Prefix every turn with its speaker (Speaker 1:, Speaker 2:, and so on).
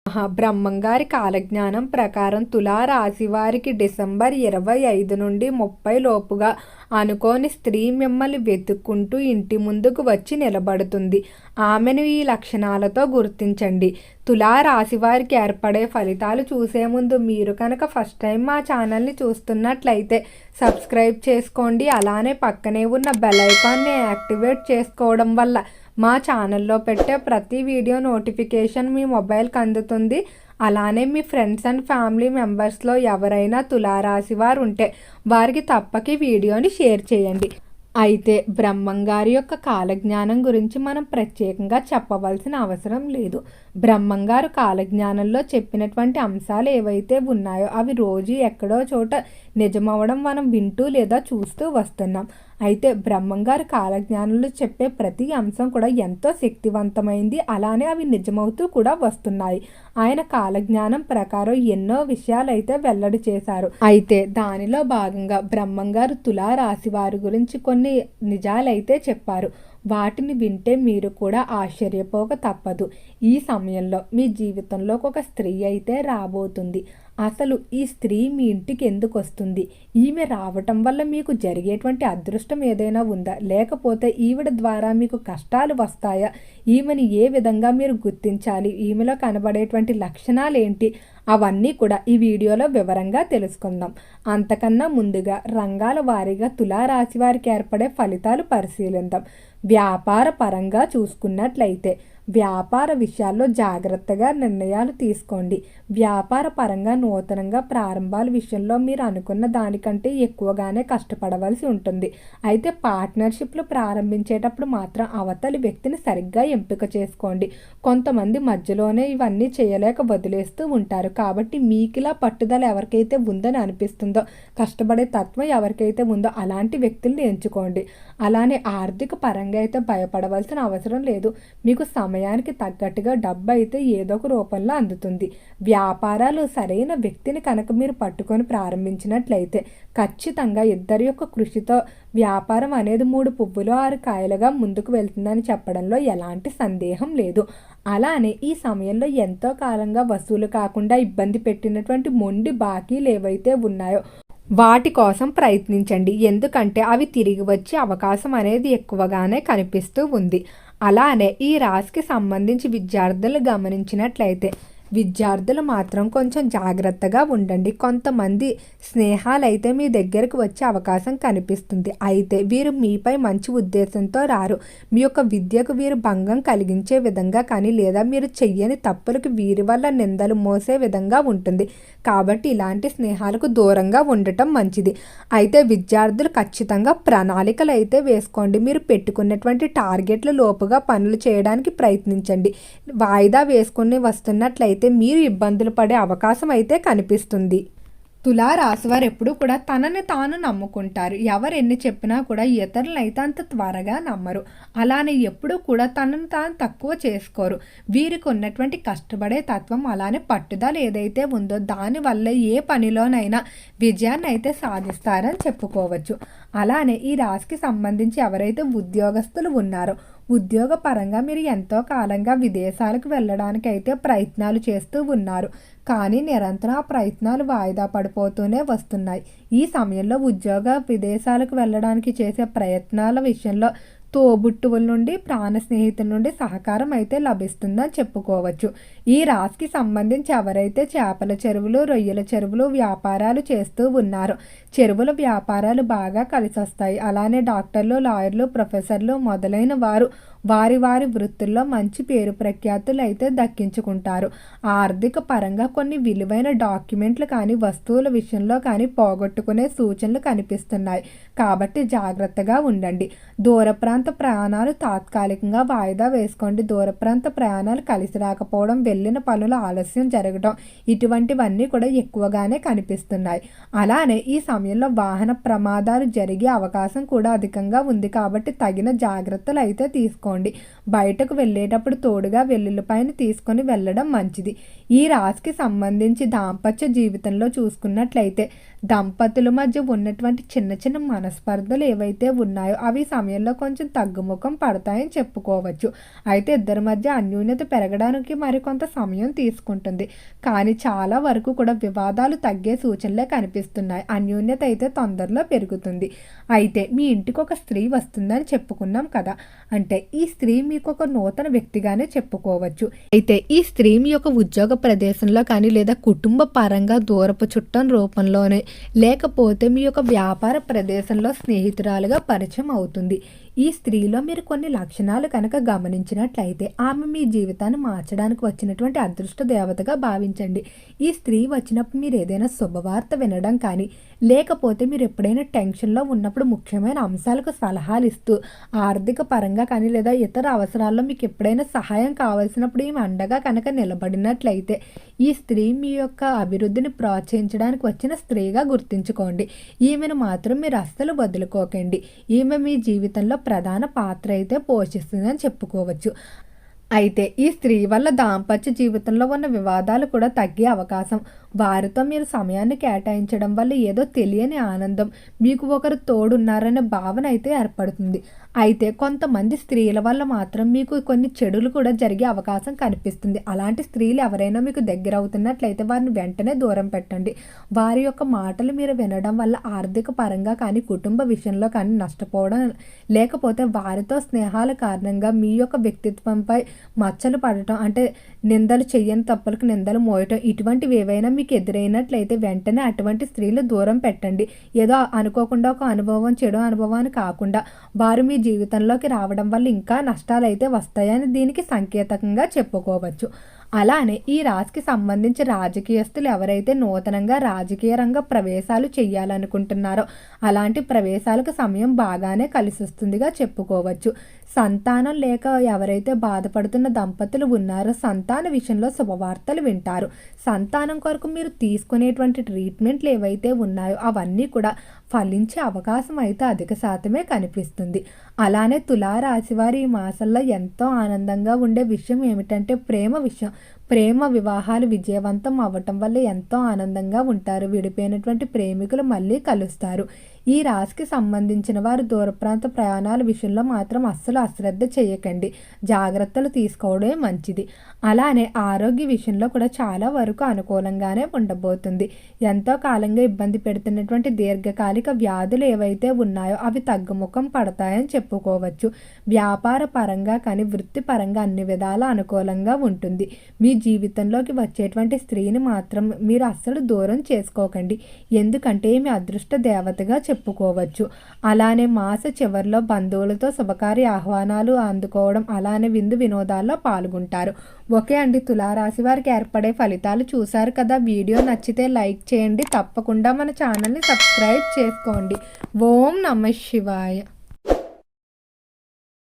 Speaker 1: బ్రహ్మంగారి కాలజ్ఞానం ప్రకారం తులారాశి వారికి డిసెంబర్ 25 నుండి 30 లోపుగా అనుకోని స్త్రీ మిమ్మల్ని వెతుక్కుంటూ ఇంటి ముందుకు వచ్చి నిలబడుతుంది. ఆమెను ఈ లక్షణాలతో గుర్తించండి. తులారాశి వారికి ఏర్పడే ఫలితాలు చూసే ముందు మీరు కనుక ఫస్ట్ టైం మా ఛానల్ని చూస్తున్నట్లయితే సబ్స్క్రైబ్ చేసుకోండి. అలానే పక్కనే ఉన్న బెల్ ఐకాన్ని యాక్టివేట్ చేసుకోవడం వల్ల మా ఛానల్లో పెట్టే ప్రతి వీడియో నోటిఫికేషన్ మీ మొబైల్కి అందుతుంది. అలానే మీ ఫ్రెండ్స్ అండ్ ఫ్యామిలీ మెంబర్స్లో ఎవరైనా తులారాశి వారు ఉంటే వారికి తప్పక వీడియోని షేర్ చేయండి. అయితే బ్రహ్మంగారి యొక్క కాలజ్ఞానం గురించి మనం ప్రత్యేకంగా చెప్పవలసిన అవసరం లేదు. బ్రహ్మంగారు కాలజ్ఞానంలో చెప్పినటువంటి అంశాలు ఏవైతే ఉన్నాయో అవి రోజు ఎక్కడో చోట నిజమవడం మనం వింటూ లేదా చూస్తూ వస్తున్నాం. అయితే బ్రహ్మంగారు కాలజ్ఞానంలో చెప్పే ప్రతి అంశం కూడా ఎంతో శక్తివంతమైంది. అలానే అవి నిజమవుతూ కూడా వస్తున్నాయి. ఆయన కాలజ్ఞానం ప్రకారం ఎన్నో విషయాలు అయితే వెల్లడి చేశారు. అయితే దానిలో భాగంగా బ్రహ్మంగారు తులారాశి వారి గురించి కొన్ని నిజాలైతే చెప్పారు. వాటిని వింటే మీరు కూడా ఆశ్చర్యపోక తప్పదు. ఈ సమయంలో మీ జీవితంలోకి ఒక స్త్రీ అయితే రాబోతుంది. అసలు ఈ స్త్రీ మీ ఇంటికి ఎందుకు వస్తుంది? ఈమె రావటం వల్ల మీకు జరిగేటువంటి అదృష్టం ఏదైనా ఉందా? లేకపోతే ఈవిడ ద్వారా మీకు కష్టాలు వస్తాయా? ఈమెని ఏ విధంగా మీరు గుర్తించాలి? ఈమెలో కనబడేటువంటి లక్షణాలు ఏంటి? అవన్నీ కూడా ఈ వీడియోలో వివరంగా తెలుసుకుందాం. అంతకన్నా ముందుగా రంగాల వారీగా తులారాశి వారికి ఏర్పడే ఫలితాలు పరిశీలిద్దాం. వ్యాపార పరంగా చూసుకున్నట్లయితే వ్యాపార విషయాల్లో జాగ్రత్తగా నిర్ణయాలు తీసుకోండి. వ్యాపార పరంగా నూతనంగా ప్రారంభాల విషయంలో మీరు అనుకున్న దానికంటే ఎక్కువగానే కష్టపడవలసి ఉంటుంది. అయితే పార్ట్నర్షిప్లు ప్రారంభించేటప్పుడు మాత్రం అవతలి వ్యక్తిని సరిగ్గా ఎంపిక చేసుకోండి. కొంతమంది మధ్యలోనే ఇవన్నీ చేయలేక వదిలేస్తూ ఉంటారు. కాబట్టి మీకులా పట్టుదల ఎవరికైతే ఉందని అనిపిస్తుందో, కష్టపడే తత్వం ఎవరికైతే ఉందో అలాంటి వ్యక్తుల్ని ఎంచుకోండి. అలానే ఆర్థిక పరంగా అయితే భయపడవలసిన అవసరం లేదు. మీకు సమయానికి తగ్గట్టుగా డబ్బు అయితే ఏదో ఒక రూపంలో అందుతుంది. వ్యాపారాలు సరైన వ్యక్తిని కనుక మీరు పట్టుకొని ప్రారంభించినట్లయితే ఖచ్చితంగా ఇద్దరి యొక్క కృషితో వ్యాపారం అనేది 3 పువ్వులు 6 కాయలుగా ముందుకు వెళ్తుందని చెప్పడంలో ఎలాంటి సందేహం లేదు. అలానే ఈ సమయంలో ఎంతో కాలంగా వసూలు కాకుండా ఇబ్బంది పెట్టినటువంటి మొండి బాకీలు ఏవైతే ఉన్నాయో వాటి కోసం ప్రయత్నించండి. ఎందుకంటే అవి తిరిగి వచ్చే అవకాశం అనేది ఎక్కువగానే కనిపిస్తూ ఉంది. అలానే ఈ రాశికి సంబంధించి విద్యార్థులు గమనించినట్లయితే విద్యార్థులు మాత్రం కొంచెం జాగ్రత్తగా ఉండండి. కొంతమంది స్నేహాలు అయితే మీ దగ్గరకు వచ్చే అవకాశం కనిపిస్తుంది. అయితే వీరు మీపై మంచి ఉద్దేశంతో రారు. మీ యొక్క విద్యకు వీరు భంగం కలిగించే విధంగా కానీ లేదా మీరు చెయ్యని తప్పులకు వీరి వల్ల నిందలు మోసే విధంగా ఉంటుంది. కాబట్టి ఇలాంటి స్నేహాలకు దూరంగా ఉండటం మంచిది. అయితే విద్యార్థులు ఖచ్చితంగా ప్రణాళికలు అయితే వేసుకోండి. మీరు పెట్టుకున్నటువంటి టార్గెట్ల లోపుగా పనులు చేయడానికి ప్రయత్నించండి. వాయిదా వేసుకుని వస్తున్నట్లయితే మీరు ఇబ్బందులు పడే అవకాశం అయితే కనిపిస్తుంది. తులారాశి వారు ఎప్పుడు కూడా తనని తాను నమ్ముకుంటారు. ఎవరు ఎన్ని చెప్పినా కూడా ఇతరులు అయితే అంత త్వరగా నమ్మరు. అలానే ఎప్పుడూ కూడా తనను తాను తక్కువ చేసుకోరు. వీరికి ఉన్నటువంటి కష్టపడే తత్వం అలానే పట్టుదల ఏదైతే ఉందో దానివల్ల ఏ పనిలోనైనా విజయాన్ని అయితే సాధిస్తారని చెప్పుకోవచ్చు. అలానే ఈ రాశికి సంబంధించి ఎవరైతే ఉద్యోగస్తులు ఉన్నారో ఉద్యోగ పరంగా మీరు ఎంతో కాలంగా విదేశాలకు వెళ్ళడానికి అయితే ప్రయత్నాలు చేస్తూ ఉన్నారు. కానీ నిరంతరం ఆ ప్రయత్నాలు వాయిదా పడిపోతూనే వస్తున్నాయి. ఈ సమయంలో విదేశాలకు వెళ్ళడానికి చేసే ప్రయత్నాల విషయంలో తోబుట్టువుల నుండి ప్రాణ స్నేహితుల నుండి సహకారం అయితే లభిస్తుందని చెప్పుకోవచ్చు. ఈ రాశికి సంబంధించి ఎవరైతే చేపల చెరువులు రొయ్యల చెరువులు వ్యాపారాలు చేస్తూ ఉన్నారో చెరువుల వ్యాపారాలు బాగా కలిసి వస్తాయి. అలానే డాక్టర్లు లాయర్లు ప్రొఫెసర్లు మొదలైన వారు వారి వృత్తుల్లో మంచి పేరు ప్రఖ్యాతులు అయితే దక్కించుకుంటారు. ఆర్థిక పరంగా కొన్ని విలువైన డాక్యుమెంట్లు కానీ వస్తువుల విషయంలో కానీ పోగొట్టుకునే సూచనలు కనిపిస్తున్నాయి. కాబట్టి జాగ్రత్తగా ఉండండి. దూర ప్రాంత ప్రయాణాలు తాత్కాలికంగా వాయిదా వేసుకోండి. దూర ప్రాంత ప్రయాణాలు కలిసి రాకపోవడం, వెళ్ళిన పనుల ఆలస్యం జరగడం ఇటువంటివన్నీ కూడా ఎక్కువగానే కనిపిస్తున్నాయి. అలానే ఈ సమయంలో వాహన ప్రమాదాలు జరిగే అవకాశం కూడా అధికంగా ఉంది. కాబట్టి తగిన జాగ్రత్తలు అయితే తీసుకోండి. బయటకు వెళ్ళేటప్పుడు తోడుగా వెల్లుల్లిపాయని తీసుకొని వెళ్ళడం మంచిది. ఈ రాశికి సంబంధించి దాంపత్య జీవితంలో చూసుకున్నట్లయితే దంపతుల మధ్య ఉన్నటువంటి చిన్న చిన్న మనస్పర్ధలు ఏవైతే ఉన్నాయో అవి సమయంలో కొంచెం తగ్గుముఖం పడతాయని చెప్పుకోవచ్చు. అయితే ఇద్దరి మధ్య అన్యోన్యత పెరగడానికి మరికొంత సమయం తీసుకుంటుంది. కానీ చాలా వరకు కూడా వివాదాలు తగ్గే సూచనలే కనిపిస్తున్నాయి. అన్యోన్యత అయితే తొందరలో పెరుగుతుంది. అయితే మీ ఇంటికి ఒక స్త్రీ వస్తుందని చెప్పుకున్నాం కదా, అంటే ఈ స్త్రీ మీకు ఒక నూతన వ్యక్తిగానే చెప్పుకోవచ్చు. అయితే ఈ స్త్రీ మీ యొక్క ఉద్యోగ ప్రదేశంలో కానీ లేదా కుటుంబ పరంగా దూరపు చుట్టం రూపంలోనే లేకపోతే మీ యొక్క వ్యాపార ప్రదేశంలో స్నేహితురాలుగా పరిచయం అవుతుంది. ఈ స్త్రీలో మీరు కొన్ని లక్షణాలు కనుక గమనించినట్లయితే ఆమె మీ జీవితాన్ని మార్చడానికి వచ్చినటువంటి అదృష్ట దేవతగా భావించండి. ఈ స్త్రీ వచ్చినప్పుడు మీరు ఏదైనా శుభవార్త వినడం కానీ లేకపోతే మీరు ఎప్పుడైనా టెన్షన్లో ఉన్నప్పుడు ముఖ్యమైన అంశాలకు సలహాలు ఇస్తూ ఆర్థిక పరంగా కానీ లేదా ఇతర అవసరాల్లో మీకు ఎప్పుడైనా సహాయం కావాల్సినప్పుడు ఈమె అండగా కనుక నిలబడినట్లయితే ఈ స్త్రీ మీ యొక్క అభివృద్ధిని ప్రోత్సహించడానికి వచ్చిన స్త్రీగా గుర్తించుకోండి. ఈమెను మాత్రం మీరు అస్సలు వదులుకోకండి. ఈమె మీ జీవితంలో ప్రధాన పాత్ర అయితే పోషిస్తుందని చెప్పుకోవచ్చు. అయితే ఈ స్త్రీ వల్ల దాంపత్య జీవితంలో ఉన్న వివాదాలు కూడా తగ్గే అవకాశం, వారితో మీరు సమయాన్ని కేటాయించడం వల్ల ఏదో తెలియని ఆనందం, మీకు ఒకరు తోడున్నారనే భావన అయితే ఏర్పడుతుంది. అయితే కొంతమంది స్త్రీల వల్ల మాత్రం మీకు కొన్ని చెడులు కూడా జరిగే అవకాశం కనిపిస్తుంది. అలాంటి స్త్రీలు ఎవరైనా మీకు దగ్గర అవుతున్నట్లయితే వారిని వెంటనే దూరం పెట్టండి. వారి యొక్క మాటలు మీరు వినడం వల్ల ఆర్థిక పరంగా కానీ కుటుంబ విషయంలో కానీ నష్టపోవడం, లేకపోతే వారితో స్నేహాల కారణంగా మీ యొక్క వ్యక్తిత్వంపై మచ్చలు పడటం, అంటే నిందలు చెయ్యని తప్పులకు నిందలు మోయటం, ఇటువంటివి ఏవైనా మీకు ఎదురైనట్లయితే వెంటనే అటువంటి స్త్రీలు దూరం పెట్టండి. ఏదో అనుకోకుండా ఒక అనుభవం చెడు అనుభవాన్ని కాకుండా వారు మీ జీవితంలోకి రావడం వల్ల ఇంకా నష్టాలు అయితే వస్తాయని దీనికి సంకేతంగా చెప్పుకోవచ్చు. అలానే ఈ రాశికి సంబంధించి రాజకీయస్తులు ఎవరైతే నూతనంగా రాజకీయ రంగ ప్రవేశాలు చేయాలనుకుంటున్నారో అలాంటి ప్రవేశాలకు సమయం బాగానే కలిసి వస్తుందిగా చెప్పుకోవచ్చు. సంతానం లేక ఎవరైతే బాధపడుతున్న దంపతులు ఉన్నారో సంతాన విషయంలో శుభవార్తలు వింటారు. సంతానం కొరకు మీరు తీసుకునేటువంటి ట్రీట్మెంట్లు ఏవైతే ఉన్నాయో అవన్నీ కూడా ఫలించే అవకాశం అయితే అధిక శాతమే కనిపిస్తుంది. అలానే తులారాశి వారి ఈ మాసంలో ఎంతో ఆనందంగా ఉండే విషయం ఏమిటంటే ప్రేమ విషయం. ప్రేమ వివాహాలు విజయవంతం అవ్వటం వల్ల ఎంతో ఆనందంగా ఉంటారు. విడిపోయినటువంటి ప్రేమికులు మళ్ళీ కలుస్తారు. ఈ రాశికి సంబంధించిన వారు దూర ప్రాంత ప్రయాణాల విషయంలో మాత్రం అస్సలు అశ్రద్ధ చేయకండి. జాగ్రత్తలు తీసుకోవడమే మంచిది. అలానే ఆరోగ్య విషయంలో కూడా చాలా వరకు అనుకూలంగానే ఉండబోతుంది. ఎంతో కాలంగా ఇబ్బంది పెడుతున్నటువంటి దీర్ఘకాలిక వ్యాధులు ఏవైతే ఉన్నాయో అవి తగ్గుముఖం పడతాయని చెప్పుకోవచ్చు. వ్యాపార పరంగా కానీ వృత్తి పరంగా అన్ని విధాల అనుకూలంగా ఉంటుంది. మీ జీవితంలోకి వచ్చేటువంటి స్త్రీని మాత్రం మీరు అస్సలు దూరం చేసుకోకండి. ఎందుకంటే మీ అదృష్ట దేవతగా చెప్పుకోవచ్చు. అలానే మాస చివరిలో బంధువులతో శుభకార్య ఆహ్వానాలు అందుకోవడం, అలానే విందు వినోదాల్లో పాల్గొంటారు. ఓకే అండి, తులారాశి వారికి ఏర్పడే ఫలితాలు చూశారు కదా. వీడియో నచ్చితే లైక్ చేయండి. తప్పకుండా మన ఛానల్ని సబ్స్క్రైబ్ చేసుకోండి. ఓం నమః శివాయ.